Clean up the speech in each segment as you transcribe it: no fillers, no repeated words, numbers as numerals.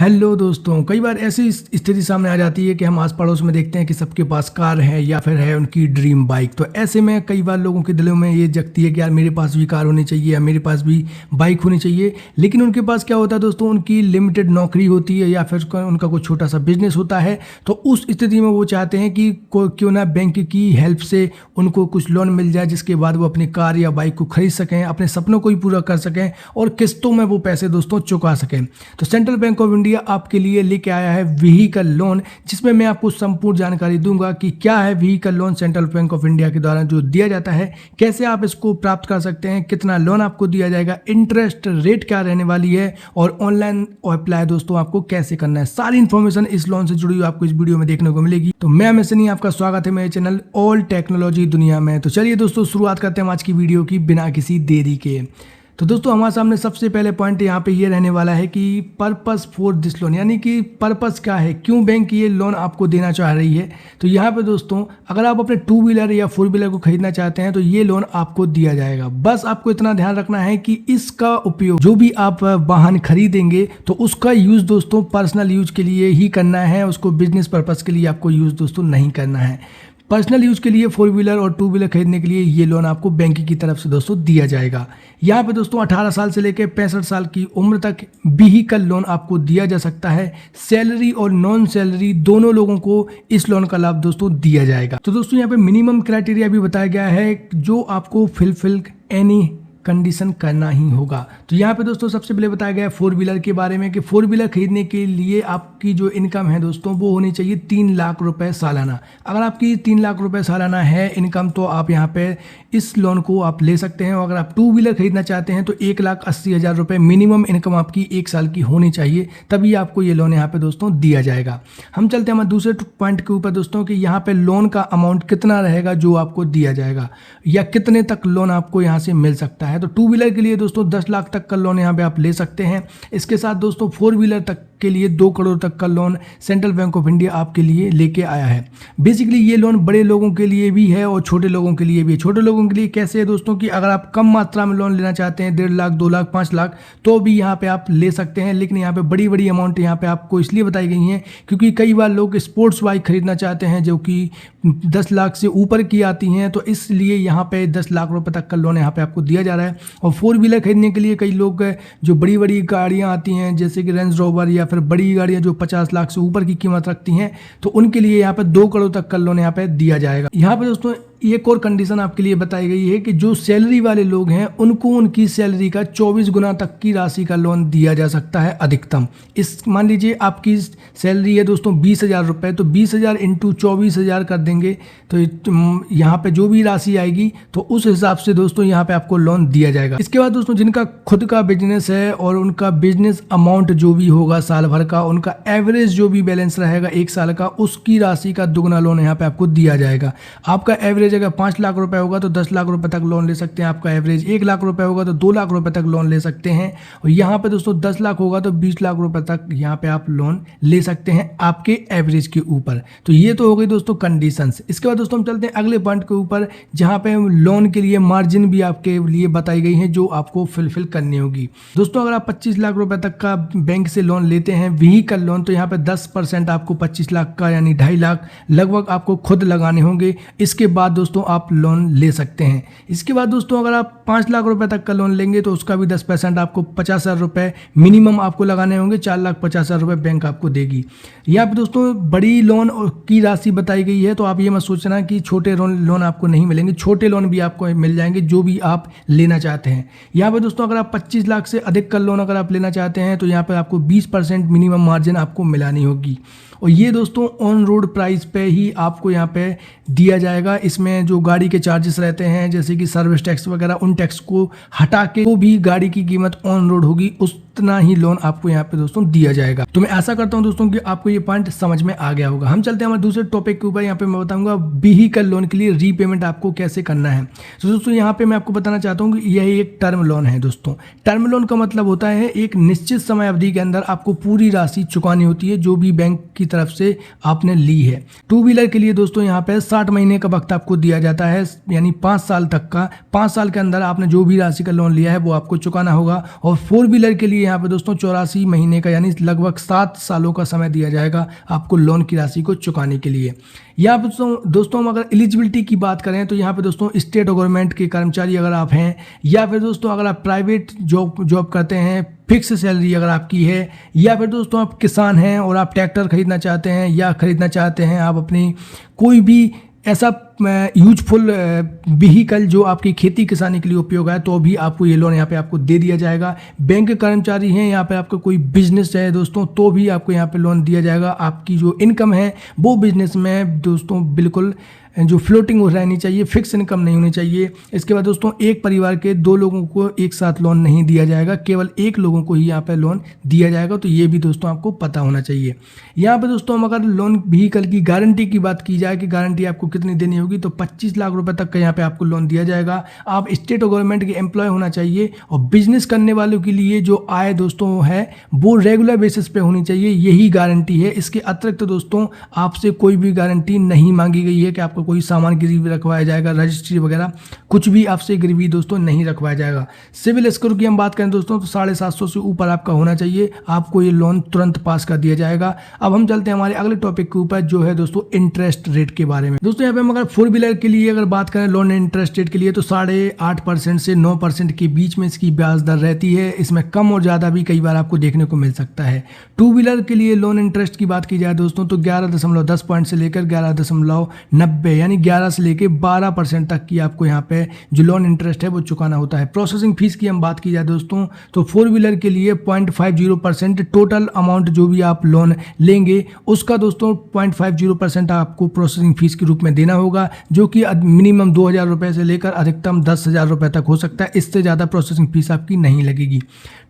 Hello दोस्तों, कई बार ऐसी स्थिति सामने आ जाती है कि हम आस पड़ोस में देखते हैं कि सबके पास कार है या फिर है उनकी ड्रीम बाइक। तो ऐसे में कई बार लोगों के दिलों में ये जगती है कि यार मेरे पास भी कार होनी चाहिए या मेरे पास भी बाइक होनी चाहिए। लेकिन उनके पास क्या होता है दोस्तों, उनकी लिमिटेड नौकरी होती है या फिर उनका कोई छोटा सा बिजनेस होता है। तो उस स्थिति में वो चाहते हैं कि क्यों ना बैंक की हेल्प से उनको कुछ लोन मिल जाए, जिसके बाद वो अपनी कार या बाइक को खरीद सकें, अपने सपनों को भी पूरा कर सकें और किस्तों में वो पैसे दोस्तों चुका सकें। तो सेंट्रल बैंक ऑफ इंडिया आपके लिए लेके आया है व्हीकल लोन, जिसमें मैं आपको संपूर्ण जानकारी दूंगा कि क्या है vehicle loan central bank of India के द्वारा जो दिया जाता है, कैसे आप इसको प्राप्त कर सकते हैं, कितना लोन आपको दिया जाएगा, इंटरेस्ट रेट क्या रहने वाली है और ऑनलाइन अप्लाई दोस्तों आपको कैसे करना है। सारी इन्फॉर्मेशन इस लोन से जुड़ी हुई आपको इस वीडियो में देखने को मिलेगी। तो मैं हमें सनी, आपका स्वागत है मेरे चैनल ऑल टेक्नोलॉजी दुनिया में। तो चलिए दोस्तों शुरुआत करते हैं आज की वीडियो की बिना किसी देरी के। तो दोस्तों हमारे सामने सबसे पहले पॉइंट यहाँ पे ये रहने वाला है कि पर्पस फॉर दिस लोन, यानी कि पर्पस क्या है, क्यों बैंक ये लोन आपको देना चाह रही है। तो यहाँ पे दोस्तों अगर आप अपने 2 व्हीलर या 4 व्हीलर को खरीदना चाहते हैं तो ये लोन आपको दिया जाएगा। बस आपको इतना ध्यान रखना है कि इसका उपयोग जो भी आप वाहन खरीदेंगे तो उसका यूज दोस्तों पर्सनल यूज के लिए ही करना है, उसको बिजनेस पर्पज के लिए आपको यूज दोस्तों नहीं करना है। पर्सनल यूज के लिए 4 व्हीलर और 2 व्हीलर खरीदने के लिए ये लोन आपको बैंक की तरफ से दोस्तों दिया जाएगा। यहाँ पे दोस्तों 18 साल से लेकर 65 साल की उम्र तक व्हीकल लोन आपको दिया जा सकता है। सैलरी और नॉन सैलरी दोनों लोगों को इस लोन का लाभ दोस्तों दिया जाएगा। तो दोस्तों यहाँ पे मिनिमम क्राइटेरिया भी बताया गया है जो आपको फिलफिल एनी कंडीशन करना ही होगा। तो यहाँ पे दोस्तों सबसे पहले बताया गया है 4 व्हीलर के बारे में कि 4 व्हीलर खरीदने के लिए आपकी जो इनकम है दोस्तों वो होनी चाहिए 3 लाख रुपए सालाना। अगर आपकी 3 लाख रुपए सालाना है इनकम तो आप यहाँ पे इस लोन को आप ले सकते हैं। और अगर आप 2 व्हीलर खरीदना चाहते हैं तो 1,80,000 रुपये मिनिमम इनकम आपकी 1 साल की होनी चाहिए, तभी आपको ये लोन यहाँ पे दोस्तों दिया जाएगा। हम चलते हैं हमारे दूसरे पॉइंट के ऊपर दोस्तों कि यहाँ पे लोन का अमाउंट कितना रहेगा जो आपको दिया जाएगा या कितने तक लोन आपको यहाँ से मिल सकता है। तो 2 व्हीलर के लिए दोस्तों 10 लाख तक का लोन यहाँ पे आप ले सकते हैं। इसके साथ दोस्तों 4 व्हीलर तक के लिए 2 करोड़ तक का loan central bank of India आपके लिए लेके आया है। बेसिकली ये लोन बड़े लोगों के लिए भी है और छोटे लोगों के लिए भी है। छोटे लोगों के लिए कैसे है दोस्तों कि अगर आप कम मात्रा में लोन लेना चाहते हैं 1.5 लाख, 2 लाख, 5 लाख तो भी यहाँ पे आप ले सकते हैं। लेकिन यहाँ पे बड़ी बड़ी अमाउंट यहाँ पे आपको इसलिए बताई गई हैं क्योंकि कई बार लोग स्पोर्ट्स बाइक खरीदना चाहते हैं जो कि 10 लाख से ऊपर की आती हैं, तो इसलिए यहाँ पे 10 लाख रुपए तक का लोन यहाँ पे आपको दिया जा रहा है। और 4 व्हीलर खरीदने के लिए कई लोग जो बड़ी बड़ी गाड़ियाँ आती हैं जैसे कि रेंज रोवर या फिर बड़ी गाड़ियाँ जो 50 लाख से ऊपर की कीमत रखती हैं तो उनके लिए यहाँ पे 2 करोड़ तक का लोन यहाँ पे दिया जाएगा। यहाँ पे दोस्तों एक और कंडीशन आपके लिए बताई गई है कि जो सैलरी वाले लोग हैं उनको उनकी सैलरी का 24 गुना तक की राशि का लोन दिया जा सकता है अधिकतम। इस मान लीजिए आपकी सैलरी है दोस्तों 20,000 रुपये, तो 20,000 इंटू 24,000 कर देंगे तो यहाँ पे जो भी राशि आएगी तो उस हिसाब से दोस्तों यहाँ पे आपको लोन दिया जाएगा। इसके बाद दोस्तों जिनका खुद का बिजनेस है और उनका बिजनेस अमाउंट जो भी होगा साल भर का, उनका एवरेज जो भी बैलेंस रहेगा 1 साल का, उसकी राशि का दुगना लोन यहाँ पे आपको दिया जाएगा। आपका एवरेज अगर 5 लाख रुपए होगा तो 10 लाख रुपए तक लोन ले सकते हैं। आपका एवरेज 1 लाख रुपए होगा तो 2 लाख रुपए तक लोन ले सकते हैं। और यहाँ पे दोस्तों 10 लाख होगा तो 20 लाख रुपए तक यहाँ पे आप लोन ले सकते हैं आपके एवरेज के ऊपर। तो ये तो हो गई दोस्तों कंडीशंस। इसके बाद दोस्तों हम चलते हैं अगले पॉइंट के ऊपर जहाँ पे लोन के लिए मार्जिन भी आपके लिए बताई गई है जो आपको फिलफिल करनी होगी। दोस्तों अगर आप 25 लाख रुपए तक का बैंक से लोन लेते हैं व्हीकल लोन, तो यहाँ पे 10% आपको 25 लाख का यानी 2.5 लाख लगभग आपको खुद लगाने होंगे। इसके बाद दोस्तों आप लोन ले सकते हैं। इसके बाद दोस्तों अगर आप 5 लाख रुपए तक का लोन लेंगे तो उसका भी 10% आपको 50,000 रुपए मिनिमम आपको लगाने होंगे। 4,50,000 रुपए बैंक आपको देगी। यहाँ पे दोस्तों बड़ी लोन की राशि बताई गई है, तो आप ये मत सोचना कि छोटे लोन आपको नहीं मिलेंगे। छोटे लोन भी आपको मिल जाएंगे जो भी आप लेना चाहते हैं। यहाँ पे दोस्तों अगर आप 25 लाख से अधिक का लोन अगर आप लेना चाहते हैं तो यहाँ पे आपको 20% मिनिमम मार्जिन आपको मिलानी होगी। और ये दोस्तों ऑन रोड प्राइस पे ही आपको यहाँ पे दिया जाएगा। इसमें जो गाड़ी के चार्जेस रहते हैं जैसे कि सर्विस टैक्स वगैरह, उन टैक्स को हटा के वो भी गाड़ी की कीमत ऑन रोड होगी, उतना ही लोन आपको यहाँ पे दोस्तों दिया जाएगा। तो मैं आशा करता हूँ दोस्तों कि आपको ये पॉइंट समझ में आ गया होगा। हम चलते हैं हमारे दूसरे टॉपिक के ऊपर। यहाँ पे मैं बताऊंगा व्हीकल लोन के लिए रीपेमेंट आपको कैसे करना है। तो दोस्तों यहाँ पे मैं आपको बताना चाहता हूँ कि यह एक टर्म लोन है दोस्तों। टर्म लोन का मतलब होता है एक निश्चित समय अवधि के अंदर आपको पूरी राशि चुकानी होती है जो भी बैंक की तरफ से आपने ली है। 2 व्हीलर के लिए दोस्तों यहाँ पे 60 महीने का वक्त आपको दिया जाता है, यानी 5 साल तक का। 5 साल के अंदर आपने जो भी राशि का लोन लिया है वो आपको चुकाना होगा। और 4 व्हीलर के लिए लिए यहाँ पे दोस्तों 84 महीने का यानी लगभग 7 सालों का समय दिया जाएगा आपको लोन की राशि को चुकाने के लिए। यहाँ पे दोस्तों हम अगर एलिजिबिलिटी की बात करें तो यहाँ पे दोस्तों स्टेट और गवर्नमेंट के कर्मचारी अगर आप हैं, या फिर दोस्तों अगर आप प्राइवेट जॉब करते हैं, फिक्स सैलरी अगर आपकी है, या फिर दोस्तों आप किसान हैं और आप ट्रैक्टर खरीदना चाहते हैं या खरीदना चाहते हैं आप अपनी कोई भी ऐसा यूजफुल व्हीकल जो आपकी खेती किसानी के लिए उपयोग है, तो भी आपको ये लोन यहाँ पे आपको दे दिया जाएगा। बैंक कर्मचारी हैं, यहाँ पे आपका कोई बिजनेस है दोस्तों, तो भी आपको यहाँ पे लोन दिया जाएगा। आपकी जो इनकम है वो बिजनेस में दोस्तों बिल्कुल जो फ्लोटिंग रहनी चाहिए, फिक्स इनकम नहीं होनी चाहिए। इसके बाद दोस्तों एक परिवार के 2 लोगों को एक साथ लोन नहीं दिया जाएगा, केवल 1 लोगों को ही यहाँ पे लोन दिया जाएगा। तो ये भी दोस्तों आपको पता होना चाहिए। यहाँ पे दोस्तों हम अगर लोन व्हीकल की गारंटी की बात की जाए कि गारंटी आपको कितनी देनी होगी, तो 25 लाख रुपए तक का यहाँ पे आपको लोन दिया जाएगा। आप स्टेट और गवर्नमेंट के एम्प्लॉय होना चाहिए, और बिजनेस करने वालों के लिए जो आय दोस्तों है वो रेगुलर बेसिस पे होनी चाहिए, यही गारंटी है। इसके अतिरिक्त दोस्तों आपसे कोई भी गारंटी नहीं मांगी गई है कि आपको कोई सामान गिरवी रखवाया जाएगा, रजिस्ट्री वगैरह कुछ भी आपसे गिरवी दोस्तों नहीं रखवाया जाएगा। सिविल स्कोर की हम बात करें दोस्तों तो 750 से ऊपर आपका होना चाहिए, आपको ये लोन तुरंत पास कर दिया जाएगा। अब हम चलते हैं हमारे अगले टॉपिक के ऊपर, जो है दोस्तों इंटरेस्ट रेट के बारे में। दोस्तों यहाँ पे हम अगर 4 व्हीलर के लिए अगर बात करें लोन इंटरेस्ट रेट के लिए, तो 8.5% से 9% के बीच में इसकी ब्याज दर रहती है। इसमें कम और ज्यादा भी कई बार आपको देखने को मिल सकता है। 2 व्हीलर के लिए लोन इंटरेस्ट की बात की जाए दोस्तों तो 11.10 पॉइंट से लेकर 11.90 यानी 11 से लेकर 12% तक की आपको यहाँ पे जो लोन इंटरेस्ट है वो चुकाना होता है। प्रोसेसिंग फीस की हम बात की जाए दोस्तों तो 4 व्हीलर के लिए 0.50% टोटल अमाउंट जो भी आप लोन लेंगे उसका दोस्तों 0.50% आपको प्रोसेसिंग फीस के रूप में देना होगा, जो कि मिनिमम 2,000 रुपए से लेकर अधिकतम 10,000 रुपए तक हो सकता है। इससे ज़्यादा प्रोसेसिंग फीस आपकी नहीं लगेगी।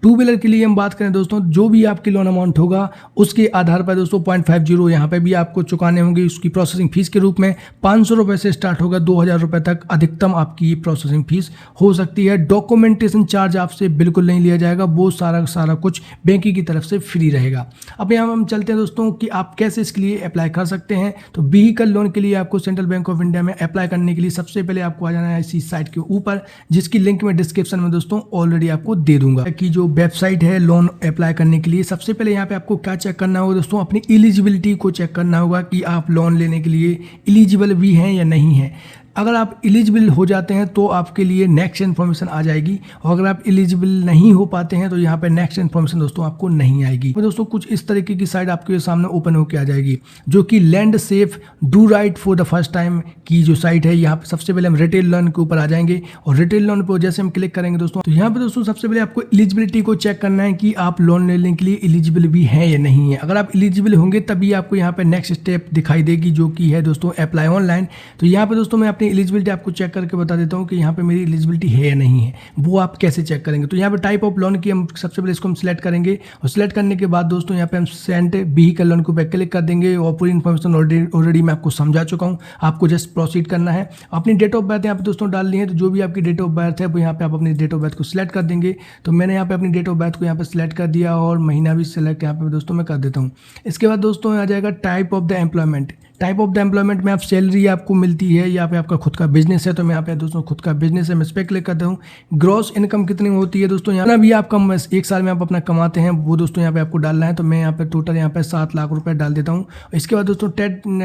2 व्हीलर के लिए हम बात करें दोस्तों, जो भी आपकी लोन अमाउंट होगा उसके आधार पर दोस्तों 0.50 यहाँ पे भी आपको चुकाने होंगे उसकी प्रोसेसिंग फीस के रूप में। 500 रुपए से स्टार्ट होगा, 2,000 रुपए तक अधिकतम आपकी प्रोसेसिंग फीस हो सकती है। डॉक्यूमेंटेशन चार्ज आपसे बिल्कुल नहीं लिया जाएगा, वो सारा कुछ बैंक की तरफ से फ्री रहेगा। अब यहाँ हम चलते हैं दोस्तों कि आप कैसे इसके लिए अप्लाई कर सकते हैं। तो व्हीकल लोन के लिए आपको सेंट्रल बैंक ऑफ इंडिया में अप्लाई करने के लिए सबसे पहले आपको आ जाना है इसी साइट के ऊपर, जिसकी लिंक मैं डिस्क्रिप्शन में दोस्तों ऑलरेडी आपको दे दूंगा कि जो वेबसाइट है लोन अप्लाई करने के लिए। सबसे पहले यहाँ पे आपको क्या चेक करना होगा दोस्तों, अपनी एलिजिबिलिटी को चेक करना होगा कि आप लोन लेने के लिए एलिजिबल भी हैं या नहीं है। अगर आप एलिजिबल हो जाते हैं तो आपके लिए नेक्स्ट इन्फॉर्मेशन आ जाएगी, और अगर आप एलिजिबल नहीं हो पाते हैं तो यहाँ पे नेक्स्ट इन्फॉर्मेशन दोस्तों आपको नहीं आएगी। तो दोस्तों कुछ इस तरीके की साइट आपके सामने ओपन होकर आ जाएगी, जो कि land safe do right for the first time की जो साइट है। यहाँ पे सबसे पहले हम रिटेल लोन के ऊपर आ जाएंगे, और रिटेल लोन पर जैसे हम क्लिक करेंगे दोस्तों तो यहाँ पे दोस्तों सबसे पहले आपको एलिजिबिलिटी को चेक करना है कि आप लोन लेने के लिए एलिजिबल भी हैं या नहीं है। अगर आप एलिजिबल होंगे तभी आपको यहाँ पे नेक्स्ट स्टेप दिखाई देगी, जो कि है दोस्तों अप्लाई ऑनलाइन। तो यहाँ पे दोस्तों मैं अपनी एलिजिबिलिटी आपको चेक करके बता देता हूँ कि यहाँ पे मेरी एलिजिबिलिटी है या नहीं है। वो आप कैसे चेक करेंगे, तो यहाँ पे टाइप ऑफ लोन की हम सबसे पहले इसको हम सिलेक्ट करेंगे, और सिलेक्ट करने के बाद दोस्तों यहाँ पे हम सेंड व्हीकल लोन के ऊपर क्लिक कर देंगे। और पूरी इन्फॉर्मेशन ऑलरेडी मैं आपको समझा चुका हूँ, आपको जस्ट प्रोसीड करना है। अपनी डेट ऑफ बर्थ यहाँ पे दोस्तों डालनी है, तो जो भी आपकी डेट ऑफ बर्थ है वो यहाँ पे आप अपनी डेट ऑफ बर्थ को सिलेक्ट कर देंगे। तो मैंने यहाँ पे अपनी डेट ऑफ बर्थ को यहाँ पे सिलेक्ट कर दिया, और महीना भी सिलेक्ट यहाँ पे दोस्तों मैं कर देता हूँ। इसके बाद दोस्तों आ जाएगा type of the employment. Type of the employment में आप सैलरी आपको मिलती है या पे आपका खुद का बिजनेस है, तो मैं यहाँ पे दोस्तों खुद का बिजनेस है मैं इस पर क्लिक करता हूँ। ग्रॉस इनकम कितनी होती है दोस्तों, यहाँ भी आप कम 1 साल में आप अपना कमाते हैं वो दोस्तों यहाँ पे आपको डालना है। तो मैं यहाँ पे टोटल यहाँ पे 7 लाख रुपए डाल देता हूँ। इसके बाद दोस्तों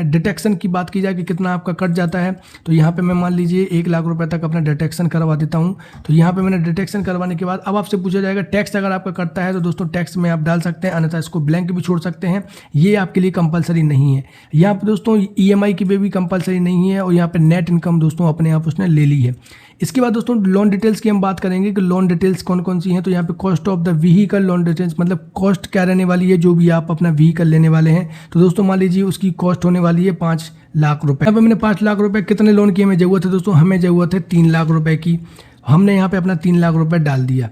डिटेक्शन की बात की जाए कि कितना आपका कट जाता है, तो यहाँ पे मैं मान लीजिए 1 लाख रुपए तक अपना डिटेक्शन करवा देता हूँ। तो यहाँ पे मैंने डिटेक्शन करवाने के बाद अब आपसे पूछा जाएगा टैक्स अगर आपका कटता है तो दोस्तों टैक्स में आप डाल सकते हैं, अन्यथा इसको ब्लैंक भी छोड़ सकते हैं, ये आपके लिए कंपलसरी नहीं है। यहाँ पे दोस्तों EMI की भी कंपलसरी नहीं है, और यहाँ पे नेट इनकम दोस्तों अपने आप उसने ले ली है। इसके बाद दोस्तों लोन डिटेल्स की हम बात करेंगे कि लोन डिटेल्स कौन कौन सी हैं। तो यहाँ पे cost of the vehicle loan details, मतलब कॉस्ट क्या रहने वाली है जो भी आप अपना व्हीकल लेने वाले हैं। तो दोस्तों मान लीजिए उसकी कॉस्ट होने वाली है 5 लाख रुपए। यहाँ पे मैंने 5 लाख रुपए कितने लोन की हमें जरूरत है दोस्तों, हमें जरूरत है 3 लाख रुपए की। हमने यहाँ पे अपना 3 लाख रुपए डाल दिया।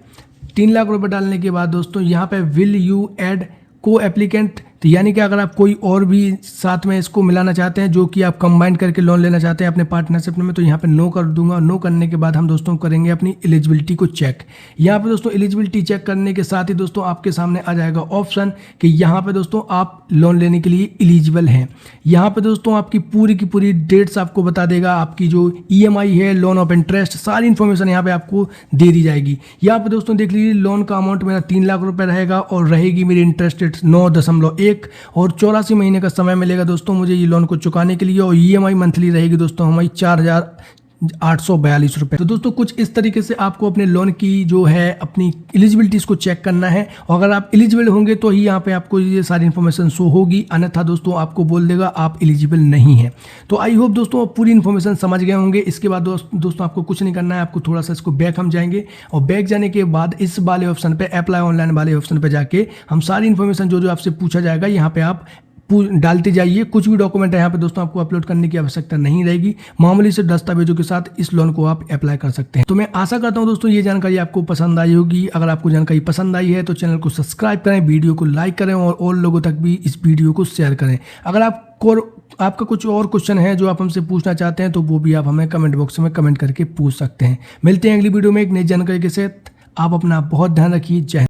3 लाख रुपए डालने के बाद दोस्तों यहाँ पे विल यू एड को एप्लीकेंट तो यानी कि अगर आप कोई और भी साथ में इसको मिलाना चाहते हैं, जो कि आप कंबाइन करके लोन लेना चाहते हैं अपने पार्टनरशिप में, तो यहाँ पे नो कर दूंगा। नो करने के बाद हम दोस्तों करेंगे अपनी एलिजिबिलिटी को चेक। यहाँ पे दोस्तों एलिजिबिलिटी चेक करने के साथ ही दोस्तों आपके सामने आ जाएगा ऑप्शन कि यहाँ पे दोस्तों आप लोन लेने के लिए एलिजिबल हैं। यहाँ पे दोस्तों आपकी पूरी की पूरी डेट्स आपको बता देगा, आपकी जो EMI है, लोन ऑफ इंटरेस्ट, सारी इन्फॉर्मेशन यहाँ पे आपको दे दी जाएगी। यहाँ पे दोस्तों देख लीजिए, लोन का अमाउंट मेरा 3 लाख रुपए रहेगा और रहेगी मेरी इंटरेस्ट रेट 9.1 और 84 महीने का समय मिलेगा दोस्तों मुझे ये लोन को चुकाने के लिए। और EMI मंथली रहेगी दोस्तों हमारी 4,842 रुपए। तो दोस्तों कुछ इस तरीके से आपको अपने लोन की जो है अपनी एलिजिबिलिटीज को चेक करना है, और अगर आप एलिजिबल होंगे तो ही यहाँ पे आपको ये सारी इन्फॉर्मेशन शो होगी, अन्यथा दोस्तों आपको बोल देगा आप एलिजिबल नहीं है। तो आई होप दोस्तों आप पूरी इन्फॉर्मेशन समझ गए होंगे। इसके बाद दोस्तों आपको कुछ नहीं करना है, आपको थोड़ा सा इसको बैक हम जाएंगे और बैक जाने के बाद इस वाले ऑप्शन पे, अप्लाई ऑनलाइन वाले ऑप्शन पे जाके हम सारी इन्फॉर्मेशन जो आपसे पूछा जाएगा यहाँ पे आप डालते जाइए। कुछ भी डॉक्यूमेंट है यहाँ पे दोस्तों आपको अपलोड करने की आवश्यकता नहीं रहेगी, मामूली से दस्तावेजों के साथ इस लोन को आप अप्लाई कर सकते हैं। तो मैं आशा करता हूँ दोस्तों ये जानकारी आपको पसंद आई होगी। अगर आपको जानकारी पसंद आई है तो चैनल को सब्सक्राइब करें, वीडियो को लाइक करें और लोगों तक भी इस वीडियो को शेयर करें। अगर आपका कुछ और क्वेश्चन है जो आप हमसे पूछना चाहते हैं तो वो भी आप हमें कमेंट बॉक्स में कमेंट करके पूछ सकते हैं। मिलते हैं अगली वीडियो में एक नई जानकारी के साथ। आप अपना बहुत ध्यान रखिए। जय हिंद।